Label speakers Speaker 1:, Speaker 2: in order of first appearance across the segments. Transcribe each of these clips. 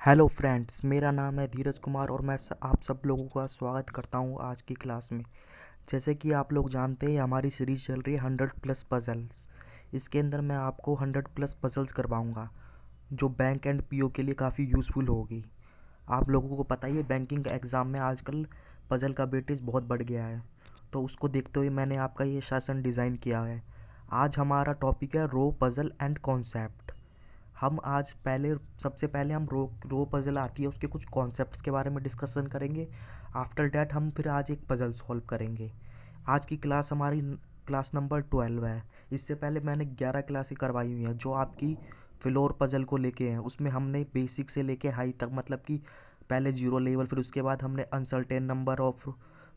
Speaker 1: Hello friends, मेरा नाम है धीरज कुमार और मैं आप सब लोगों का स्वागत करता हूँ आज की क्लास में। जैसे कि आप लोग जानते हैं, हमारी सीरीज़ चल रही है 100+ पजल्स। इसके अंदर मैं आपको 100+ पजल्स करवाऊँगा जो बैंक एंड पीओ के लिए काफ़ी यूज़फुल होगी। आप लोगों को पता ही है, बैंकिंग एग्ज़ाम में आजकल पजल का वेटेज बहुत बढ़ गया है, तो उसको देखते हुए मैंने आपका ये सेशन डिज़ाइन किया है। आज हमारा टॉपिक है रो पजल एंड कॉन्सेप्ट। हम आज पहले सबसे पहले हम रो रो पजल आती है उसके कुछ कॉन्सेप्ट्स के बारे में डिस्कशन करेंगे। आफ्टर डैट हम फिर आज एक पजल सॉल्व करेंगे। आज की क्लास हमारी क्लास नंबर 12 है। इससे पहले मैंने 11 क्लासें करवाई हुई हैं जो आपकी फ्लोर पजल को लेके हैं। उसमें हमने बेसिक से लेके हाई तक, मतलब कि पहले जीरो लेवल, फिर उसके बाद हमने अनसर्टेन नंबर ऑफ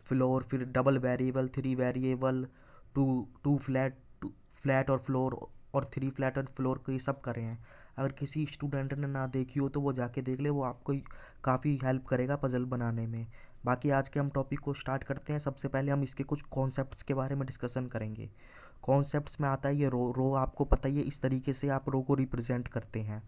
Speaker 1: फ्लोर, फिर double variable, three variable, two two flat, two flat और फ्लोर, और थ्री फ्लैट और फ्लोर को, ये सब करे हैं। अगर किसी स्टूडेंट ने ना देखी हो तो वो जाके देख ले, वो आपको काफ़ी हेल्प करेगा पजल बनाने में। बाकी आज के हम टॉपिक को स्टार्ट करते हैं। सबसे पहले हम इसके कुछ कॉन्सेप्ट्स के बारे में डिस्कशन करेंगे। कॉन्सेप्ट्स में आता है ये रो। रो आपको पता ही है, इस तरीके से आप रो को रिप्रेजेंट करते हैं।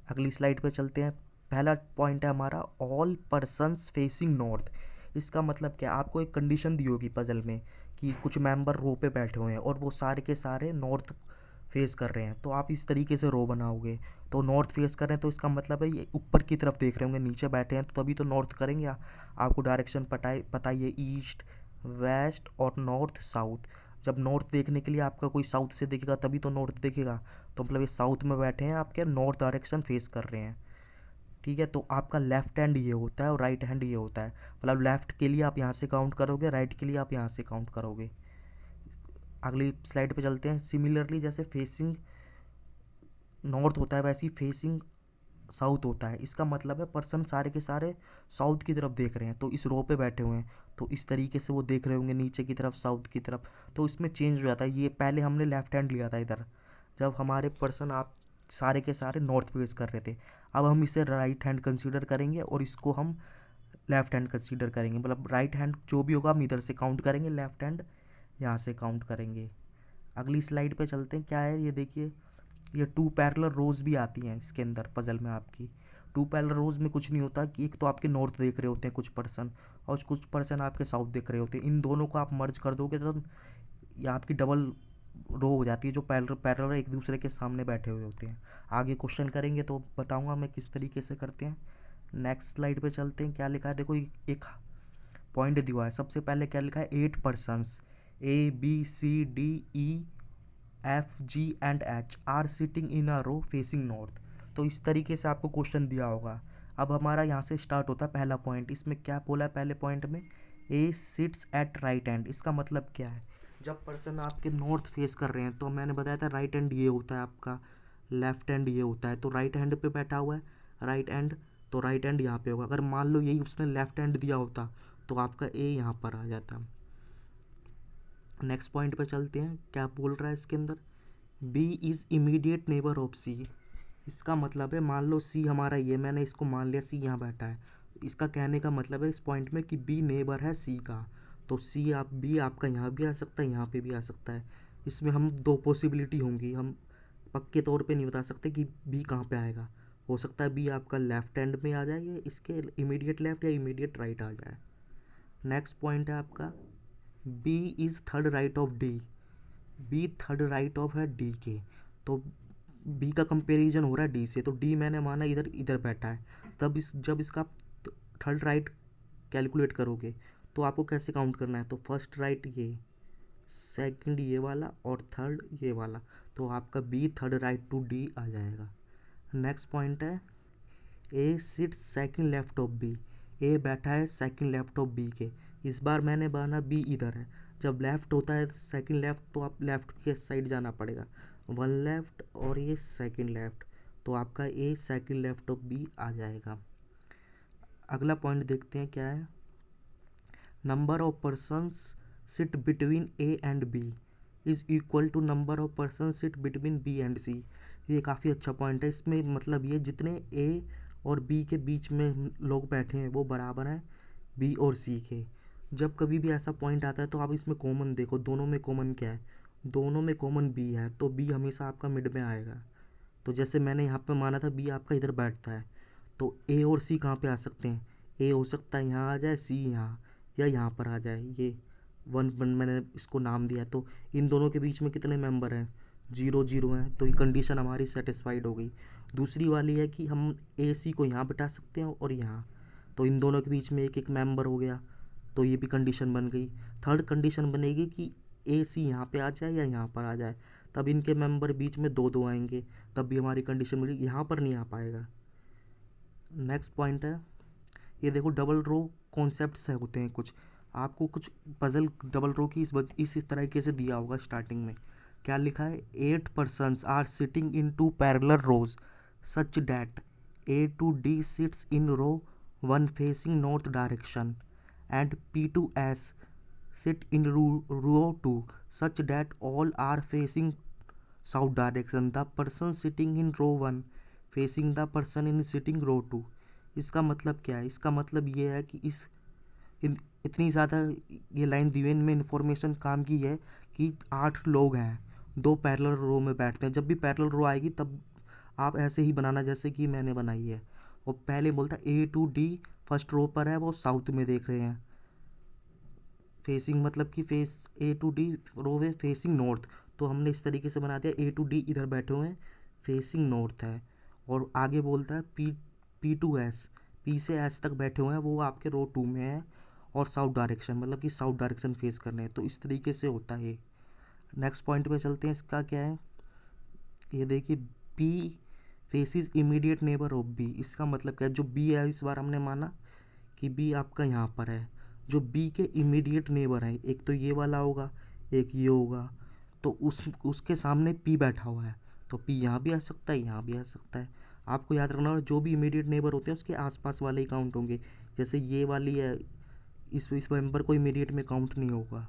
Speaker 1: अगली स्लाइड पे चलते हैं। पहला पॉइंट है हमारा ऑल पर्सन्स फेसिंग नॉर्थ। इसका मतलब क्या, आपको एक कंडीशन दी होगी पजल में कि कुछ मेंबर रो पे बैठे हुए हैं और वो सारे के सारे नॉर्थ फेस कर रहे हैं, तो आप इस तरीके से रो बनाओगे। तो नॉर्थ फेस कर रहे हैं तो इसका मतलब है ये ऊपर की तरफ देख रहे होंगे, नीचे बैठे हैं तो तभी तो नॉर्थ करेंगे। आपको डायरेक्शन पता ही है, ईस्ट, वेस्ट और नॉर्थ साउथ। जब नॉर्थ देखने के लिए आपका कोई साउथ से देखेगा तभी तो नॉर्थ देखेगा, तो मतलब ये साउथ में बैठे हैं, आपके नॉर्थ डायरेक्शन फेस कर रहे हैं। ठीक है, तो आपका लेफ्ट हैंड ये होता है और राइट हैंड ये होता है। मतलब लेफ्ट के लिए आप यहाँ से काउंट करोगे, राइट के लिए आप यहाँ से काउंट करोगे। अगली स्लाइड पे चलते हैं। सिमिलरली जैसे फेसिंग नॉर्थ होता है वैसे ही फेसिंग साउथ होता है। इसका मतलब है पर्सन सारे के सारे साउथ की तरफ देख रहे हैं, तो इस रो पे बैठे हुए हैं तो इस तरीके से वो देख रहे होंगे नीचे की तरफ, साउथ की तरफ। तो इसमें चेंज हो जाता है। ये पहले हमने लेफ्ट हैंड लिया था इधर, जब हमारे पर्सन आप सारे के सारे नॉर्थ फेस कर रहे थे। अब हम इसे राइट हैंड कंसीडर करेंगे और इसको हम लेफ्ट हैंड कंसीडर करेंगे। मतलब राइट हैंड जो भी होगा हम इधर से काउंट करेंगे, लेफ्ट हैंड यहाँ से काउंट करेंगे। अगली स्लाइड पे चलते हैं। क्या है ये, देखिए, ये टू पैरेलल रोज भी आती हैं इसके अंदर पजल में। आपकी टू पैरेलल रोज में कुछ नहीं होता कि एक तो आपके नॉर्थ देख रहे होते हैं कुछ पर्सन, और कुछ पर्सन आपके साउथ देख रहे होते हैं। इन दोनों को आप मर्ज कर दोगे तो ये आपकी डबल रो हो जाती है, जो पैरेलल पैरेलल एक दूसरे के सामने बैठे हुए होते हैं। आगे क्वेश्चन करेंगे तो बताऊंगा मैं किस तरीके से करते हैं। नेक्स्ट स्लाइड पे चलते हैं। क्या लिखा है, देखो एक पॉइंट दिया है। सबसे पहले क्या लिखा है, 8 persons ABCDEFG and H are sitting in a row facing north. तो इस तरीके से आपको क्वेश्चन दिया होगा। अब हमारा यहाँ से स्टार्ट होता है पहला पॉइंट। इसमें क्या बोला है पहले पॉइंट में, ए सिट्स एट राइट हैंड। इसका मतलब क्या है, जब पर्सन आपके नॉर्थ फेस कर रहे हैं तो मैंने बताया था राइट हैंड ये होता है आपका, लेफ्ट हैंड ये होता है। तो राइट हैंड पे बैठा हुआ है राइट हैंड, तो राइट हैंड यहाँ पे होगा। अगर मान लो यही उसने लेफ्ट हैंड दिया होता तो आपका ए यहाँ पर आ जाता। नेक्स्ट पॉइंट पे चलते हैं। क्या बोल रहा है इसके अंदर, B is immediate neighbour of C. इसका मतलब है, मान लो सी हमारा ये, मैंने इसको मान लिया सी यहाँ बैठा है। इसका कहने का मतलब है इस पॉइंट में कि बी नेबर है सी का। तो सी आप बी आपका यहाँ भी आ सकता है, यहाँ पे भी आ सकता है। इसमें हम दो पॉसिबिलिटी होंगी, हम पक्के तौर पे नहीं बता सकते कि बी कहाँ पे आएगा। हो सकता है बी आपका लेफ्ट हैंड में आ जाए, या इसके इमीडिएट लेफ्ट या इमीडिएट राइट आ जाए। नेक्स्ट पॉइंट है आपका, B is third right of D. B third right of है डी के। तो बी का कंपैरिजन हो रहा है डी से, तो डी मैंने माना इधर इधर बैठा है। तब जब इसका थर्ड राइट कैलकुलेट करोगे तो आपको कैसे काउंट करना है, तो फर्स्ट राइट ये, सेकंड ये वाला और थर्ड ये वाला। तो आपका B third right to D आ जाएगा। नेक्स्ट पॉइंट है, A sits second left of B. A बैठा है सेकंड लेफ्ट ऑफ बी के। इस बार मैंने माना बी इधर है। जब लेफ्ट होता है सेकंड लेफ्ट, तो आप लेफ्ट के साइड जाना पड़ेगा, वन लेफ्ट और ये सेकंड लेफ्ट। तो आपका A second left of B आ जाएगा। अगला पॉइंट देखते हैं क्या है, number of persons sit between A and B is equal to number of person sit between B and C. ये काफ़ी अच्छा पॉइंट है। इसमें मतलब ये जितने ए और बी के बीच में लोग बैठे हैं वो बराबर हैं बी और सी के। जब कभी भी ऐसा पॉइंट आता है तो आप इसमें कॉमन देखो, दोनों में कॉमन क्या है, दोनों में कॉमन बी है, तो बी हमेशा आपका मिड में आएगा। तो जैसे मैंने यहाँ पे माना था बी आपका इधर बैठता है, तो ए और सी कहाँ पे आ सकते हैं? ए हो सकता है यहाँ आ जाए, सी यहाँ, या यहाँ पर आ जाए। ये वन वन मैंने इसको नाम दिया, तो इन दोनों के बीच में कितने मेंबर हैं? 0 0 हैं, तो ये कंडीशन हमारी सेटिस्फाइड हो गई। दूसरी वाली है कि हम ए सी को यहाँ बिठा सकते हैं और यहाँ, तो इन दोनों के बीच में एक एक मेंबर हो गया, तो ये भी कंडीशन बन गई। थर्ड कंडीशन बनेगी कि ए सी यहाँ पे आ जाए या यहाँ पर आ जाए, तब इनके मेंबर बीच में 2 2 आएंगे, तब भी हमारी कंडीशन बनेगी। यहाँ पर नहीं आ पाएगा। नेक्स्ट पॉइंट है, ये देखो डबल रो कॉन्सेप्ट्स होते हैं कुछ, आपको कुछ पजल डबल रो की इस तरीके से दिया होगा स्टार्टिंग में। क्या लिखा है? 8 persons are sitting in 2 parallel rows such that A to D sits in row 1 facing north direction and P to S sit in row 2 such that all are facing south direction. The person sitting in row 1 facing the person in sitting row 2. इसका मतलब क्या है? इसका मतलब ये है कि इतनी ज़्यादा ये लाइन दी हुई इनमें इन्फॉर्मेशन काम की है कि 8 लोग हैं, 2 पैरेलल रो में बैठते हैं। जब भी पैरेलल रो आएगी तब आप ऐसे ही बनाना जैसे कि मैंने बनाई है। और पहले बोलता ए टू डी फर्स्ट रो पर है, वो साउथ में देख रहे हैं। फेसिंग मतलब कि फेस ए टू डी रो है फेसिंग नॉर्थ, तो हमने इस तरीके से बना दिया ए टू डी इधर बैठे हुए हैं, फेसिंग नॉर्थ है। और आगे बोलता है पी टू एस, पी से एस तक बैठे हुए हैं, वो आपके रो 2 में है, और साउथ डायरेक्शन मतलब कि साउथ डायरेक्शन फेस करने हैं। तो इस तरीके से होता है। नेक्स्ट पॉइंट पे चलते हैं। इसका क्या है? ये देखिए, B faces immediate neighbour of B. इसका मतलब क्या है? जो बी है इस बार हमने माना कि बी आपका यहाँ पर है, जो बी के इमीडिएट नेबर हैं, एक तो ये वाला होगा, एक ये होगा, तो उसके सामने पी बैठा हुआ है, तो पी यहाँ भी आ सकता है, यहाँ भी आ सकता है। आपको याद रखना, जो भी इमीडिएट नेबर होते हैं उसके आसपास वाले ही काउंट होंगे। जैसे ये वाली है, इस मेंबर को इमीडिएट में काउंट नहीं होगा।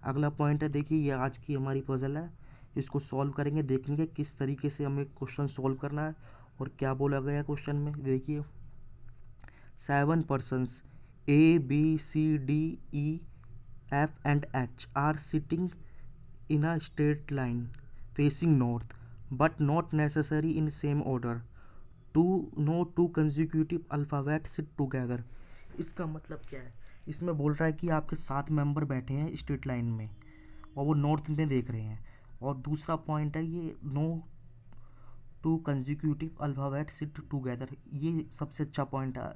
Speaker 1: अगला पॉइंट है, देखिए ये आज की हमारी पजल है, इसको सॉल्व करेंगे, देखेंगे किस तरीके से हमें क्वेश्चन सॉल्व करना है और क्या बोला गया है क्वेश्चन में। देखिए, 7 persons A, B, C, D, E, F and H are sitting in a straight line facing north, but not necessary in same order. No two consecutive alphabets sit together. इसका मतलब क्या है? इसमें बोल रहा है कि आपके 7 मेंबर बैठे हैं स्ट्रेट लाइन में और वो नॉर्थ में देख रहे हैं। और दूसरा पॉइंट है, ये no two consecutive alphabet sit together. ये सबसे अच्छा पॉइंट है।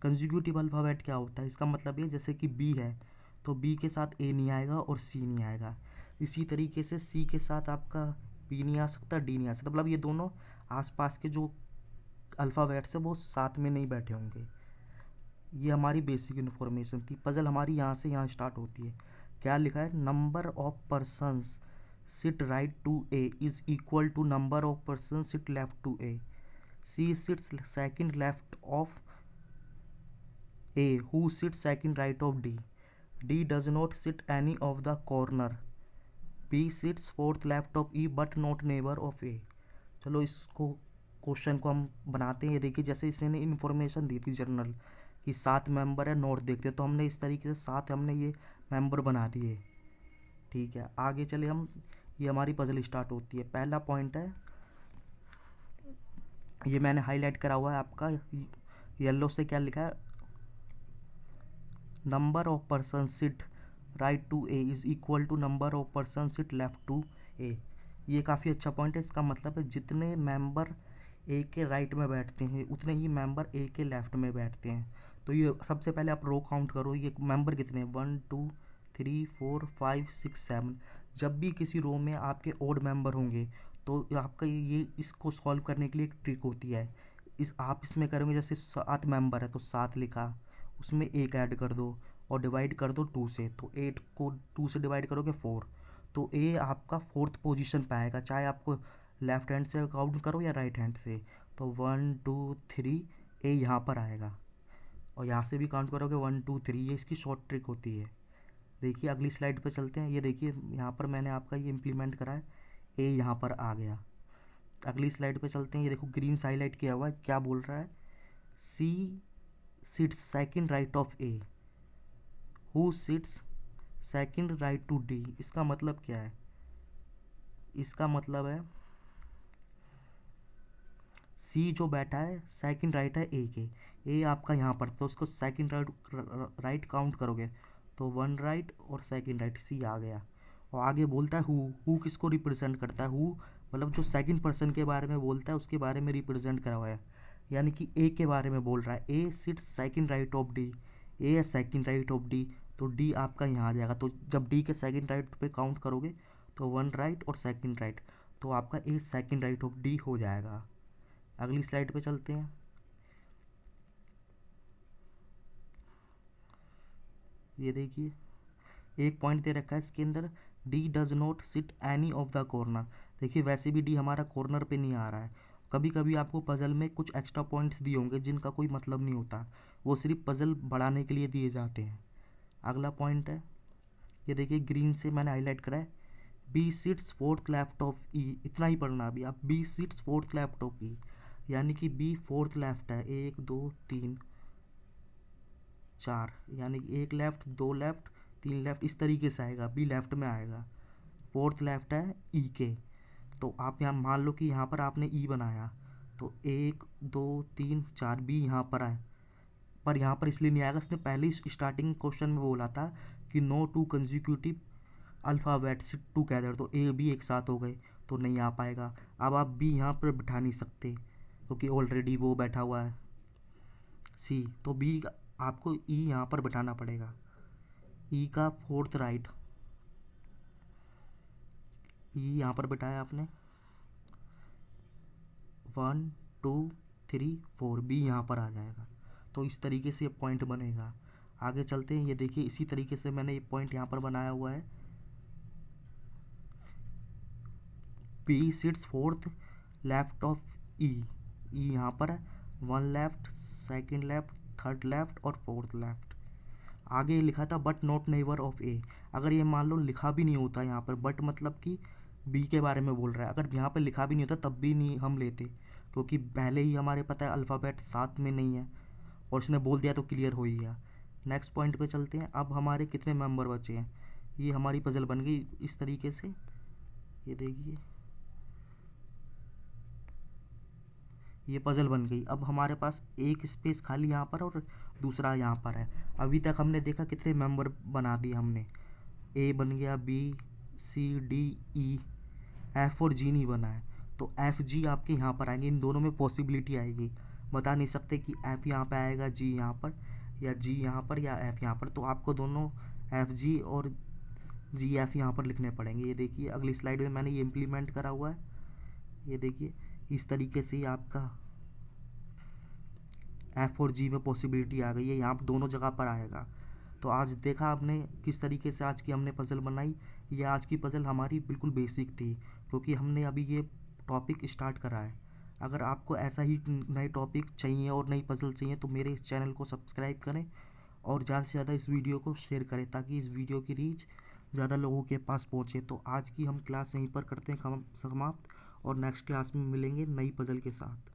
Speaker 1: कंजिक्यूटिव अल्फ़ाबेट क्या होता है? इसका मतलब ये, जैसे कि बी है तो बी के साथ ए नहीं आएगा और सी नहीं आएगा। इसी तरीके से सी के साथ आपका बी नहीं आ सकता, डी नहीं आ सकता, मतलब ये दोनों आसपास के जो अल्फ़ाबेट्स है वो साथ में नहीं बैठे होंगे। ये हमारी बेसिक इन्फॉर्मेशन थी। पजल हमारी यहाँ से यहाँ स्टार्ट होती है। क्या लिखा है? Number of persons sit right to A is equal to number of persons sit left to A. C sits second left of A, who sits second right of D. D does not sit any of the corner. B sits fourth left of E but not neighbor of A. चलो इसको question को हम बनाते हैं। ये देखिए, जैसे इसने इन्फॉर्मेशन दी थी जनरल कि 7 मेंबर है नॉर्थ देखते हैं, तो हमने इस तरीके से 7 हमने ये मेंबर बना दिए। ठीक है, आगे चले हम। ये हमारी पजल स्टार्ट होती है। पहला पॉइंट है, ये मैंने हाईलाइट करा हुआ है आपका येलो से। क्या लिखा है? Number of person sit right to A is equal to number of person sit left to A. ये काफ़ी अच्छा पॉइंट है। इसका मतलब है जितने मेंबर ए के राइट में बैठते हैं उतने ही मेंबर ए के लेफ्ट में बैठते हैं। तो ये सबसे पहले आप रो काउंट करो, ये मेंबर कितने हैं? 1 2 3 4 5 6 7। जब भी किसी रो में आपके ओड मेंबर होंगे तो आपका ये इसको सॉल्व करने के लिए एक ट्रिक होती है। आप इसमें करोगे, जैसे 7 मेंबर है तो 7 लिखा, उसमें 1 ऐड कर दो और डिवाइड कर दो 2 से, तो 8 को 2 से डिवाइड करोगे 4, तो ए आपका 4th पोजीशन पे आएगा, चाहे आपको लेफ्ट हैंड से काउंट करो या राइट हैंड से। तो 1 2 3 ए यहाँ पर आएगा, और यहाँ से भी काउंट करोगे 1 2 3। ये इसकी शॉर्ट ट्रिक होती है। देखिए अगली स्लाइड पर चलते हैं। ये देखिए यहाँ पर मैंने आपका ये इम्प्लीमेंट करा है, ए यहाँ पर आ गया। अगली स्लाइड पे चलते हैं। ये देखो ग्रीन से हाईलाइट किया हुआ है। क्या बोल रहा है? C sits second right of A, who sits second right to D. इसका मतलब क्या है? इसका मतलब है सी जो बैठा है सेकंड राइट है ए के, ए आपका यहाँ पर, तो उसको सेकंड राइट काउंट करोगे तो 1 राइट और सेकंड राइट, सी आ गया। और आगे बोलता है हु किसको रिप्रेजेंट करता है, हु मतलब जो सेकंड पर्सन के बारे में बोलता है उसके बारे में रिप्रेजेंट करा हुआ है, यानी कि ए के बारे में बोल रहा है। A sits second right of D, A है सेकंड राइट ऑफ डी, तो डी आपका यहाँ आ जाएगा। तो जब डी के सेकंड राइट पे काउंट करोगे तो 1 राइट और सेकंड राइट, तो आपका A second right of D हो जाएगा। अगली स्लाइड पे चलते हैं। ये देखिए एक पॉइंट दे रखा है इसके अंदर, D does not sit any of the corner. देखिए वैसे भी डी हमारा कॉर्नर पे नहीं आ रहा है। कभी कभी आपको पजल में कुछ एक्स्ट्रा पॉइंट्स दिए होंगे जिनका कोई मतलब नहीं होता, वो सिर्फ पजल बढ़ाने के लिए दिए जाते हैं। अगला पॉइंट है, ये देखिए ग्रीन से मैंने हाईलाइट करा है, B sits fourth left of E, इतना ही पढ़ना अभी आप, B sits fourth left of E, यानी कि बी फोर्थ लेफ्ट है, 1 2 3 4, यानी कि एक लेफ्ट, दो लेफ्ट, तीन लेफ्ट, इस तरीके से आएगा, बी लेफ्ट में आएगा, फोर्थ लेफ्ट है ई के। तो आप यहाँ मान लो कि यहाँ पर आपने ई बनाया, तो 1 2 3 4 बी यहाँ पर आए, पर यहाँ पर इसलिए नहीं आएगा, इसने पहले ही स्टार्टिंग क्वेश्चन में बोला था कि no two consecutive alphabet sit together, तो ए बी एक साथ हो गए, तो नहीं आ पाएगा। अब आप बी यहाँ पर बिठा नहीं सकते क्योंकि ऑलरेडी वो बैठा हुआ है सी, तो बी आपको ई यहाँ पर बिठाना पड़ेगा, ई का फोर्थ राइट, ई यहाँ पर बिठाया आपने, 1 2 3 4, बी यहाँ पर आ जाएगा। तो इस तरीके से ये पॉइंट बनेगा। आगे चलते हैं, ये देखिए इसी तरीके से मैंने ये पॉइंट यहाँ पर बनाया हुआ है, B sits fourth left of E, E यहाँ पर है, 1 left, second left, third left और फोर्थ लेफ्ट। आगे लिखा था but not neighbour of A, अगर ये मान लो लिखा भी नहीं होता यहाँ पर, बट मतलब कि बी के बारे में बोल रहा है, अगर यहाँ पर लिखा भी नहीं होता तब भी नहीं हम लेते, क्योंकि पहले ही हमारे पता है अल्फ़ाबेट साथ में नहीं है और इसने बोल दिया तो क्लियर हो ही गया। नेक्स्ट पॉइंट पे चलते हैं। अब हमारे कितने मेंबर बचे हैं, ये हमारी पजल बन गई इस तरीके से, ये देखिए ये पजल बन गई। अब हमारे पास एक स्पेस खाली यहाँ पर और दूसरा यहाँ पर है। अभी तक हमने देखा कितने मेंबर बना दिए हमने, ए बन गया, B C D E, F और जी नहीं बना है, तो एफ जी आपके यहाँ पर आएंगे, इन दोनों में पॉसिबिलिटी आएगी, बता नहीं सकते कि एफ यहाँ पे आएगा, जी यहाँ पर, या जी यहाँ पर, या एफ यहाँ पर, तो आपको दोनों एफ जी और जी एफ यहाँ पर लिखने पड़ेंगे। ये देखिए अगली स्लाइड में मैंने ये इम्प्लीमेंट करा हुआ है, ये देखिए इस तरीके से ही आपका एफ और जी में पॉसिबिलिटी आ गई है, यहाँ पर दोनों जगह पर आएगा। तो आज देखा आपने किस तरीके से आज की हमने पज़ल बनाई। ये आज की पज़ल हमारी बिल्कुल बेसिक थी क्योंकि हमने अभी ये टॉपिक स्टार्ट करा है। अगर आपको ऐसा ही नए टॉपिक चाहिए और नई पज़ल चाहिए तो मेरे इस चैनल को सब्सक्राइब करें और ज़्यादा से ज़्यादा इस वीडियो को शेयर करें ताकि इस वीडियो की रीच ज़्यादा लोगों के पास पहुँचे। तो आज की हम क्लास यहीं पर करते हैं समाप्त और नेक्स्ट क्लास में मिलेंगे नई पज़ल के साथ।